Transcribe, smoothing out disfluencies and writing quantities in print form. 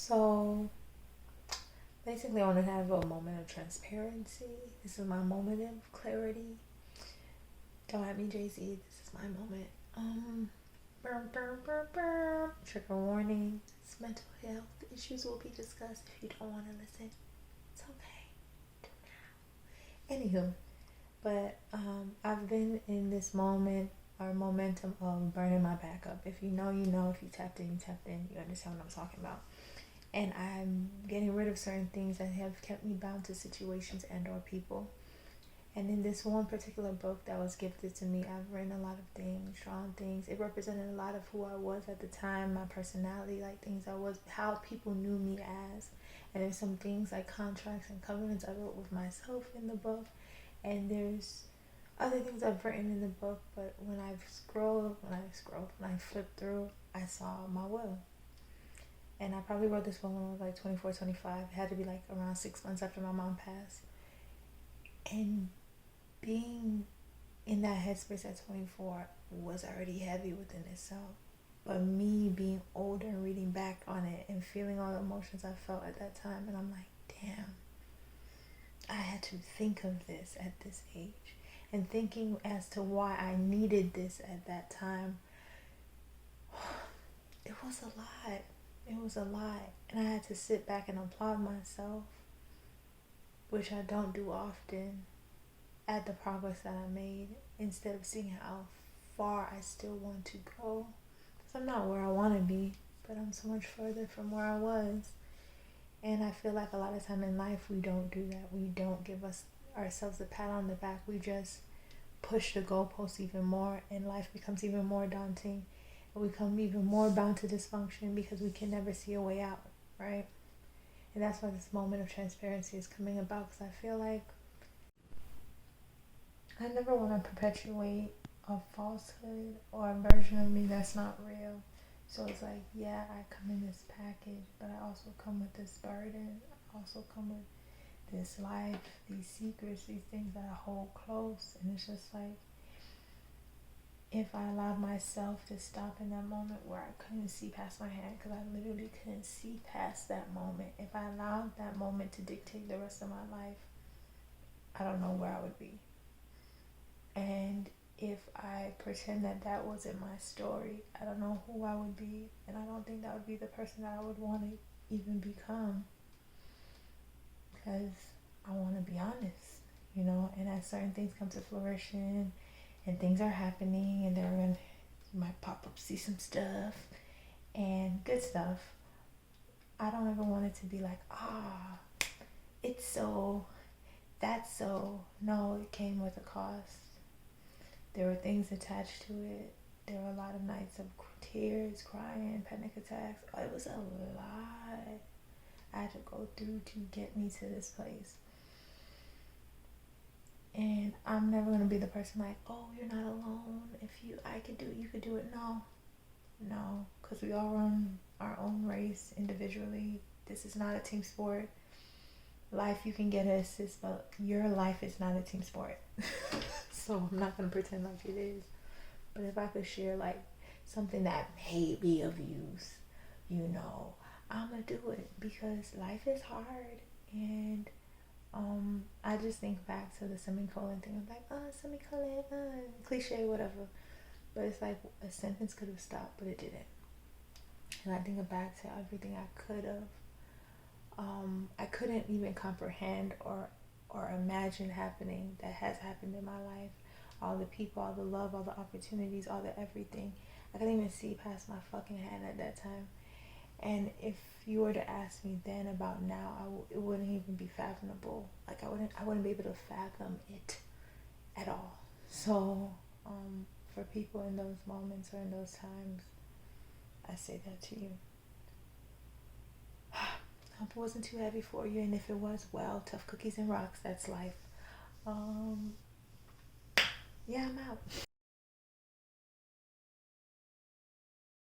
So basically, I want to have a moment of transparency. This is my moment of clarity. Don't at me, Jay-Z. This is my moment. Trigger warning. It's mental health issues will be discussed. If you don't want to listen, it's okay. Do now. Anywho, but I've been in this moment or momentum of burning my back up. If you know, you know. If you tapped in, you tapped in. You understand what I'm talking about. And I'm getting rid of certain things that have kept me bound to situations and or people. And in this one particular book that was gifted to me, I've written a lot of things, drawn things. It represented a lot of who I was at the time, my personality, like things I was, how people knew me as. And there's some things like contracts and covenants I wrote with myself in the book. And there's other things I've written in the book, but when I flipped through, I saw my will. And I probably wrote this one when I was like 24, 25. It had to be like around 6 months after my mom passed. And being in that headspace at 24 was already heavy within itself. But me being older and reading back on it and feeling all the emotions I felt at that time, and I'm like, damn, I had to think of this at this age. And thinking as to why I needed this at that time, it was a lot. It was a lot. And I had to sit back and applaud myself, which I don't do often, at the progress that I made, instead of seeing how far I still want to go. Because I'm not where I want to be, but I'm so much further from where I was. And I feel like a lot of time in life we don't do that. We don't give ourselves a pat on the back. We just push the goalposts even more, and life becomes even more daunting. And we become even more bound to dysfunction because we can never see a way out, right? And that's why this moment of transparency is coming about, because I feel like I never want to perpetuate a falsehood or a version of me that's not real. So it's like, yeah, I come in this package, but I also come with this burden. I also come with this life, these secrets, these things that I hold close. And it's just like, if I allowed myself to stop in that moment where I couldn't see past my hand, because I literally couldn't see past that moment, if I allowed that moment to dictate the rest of my life, I don't know where I would be. And if I pretend that that wasn't my story, I don't know who I would be, and I don't think that would be the person that I would want to even become, because I want to be honest, you know. And as certain things come to fruition and things are happening, and you might pop up, see some stuff and good stuff, I don't ever want it to be like, it's so, that's so. No, it came with a cost. There were things attached to it. There were a lot of nights of tears, crying, panic attacks. It was a lot I had to go through to get me to this place. And I'm never going to be the person like, oh, you're not alone. I could do it, you could do it. No, because we all run our own race individually. This is not a team sport. Life, you can get an assist, but your life is not a team sport. So I'm not going to pretend like it is. But if I could share like something that may be of use, you know, I'm going to do it, because life is hard. And I just think back to the semicolon thing. I'm like, semicolon, cliche, whatever. But it's like a sentence could have stopped, but it didn't. And I think back to everything I could have. I couldn't even comprehend or imagine happening that has happened in my life. All the people, all the love, all the opportunities, all the everything. I couldn't even see past my fucking hand at that time. And if you were to ask me then about now, it wouldn't even be fathomable. Like I wouldn't be able to fathom it at all. So for people in those moments or in those times, I say that to you. Hope it wasn't too heavy for you, and if it was, well, tough cookies and rocks, that's life. Yeah, I'm out.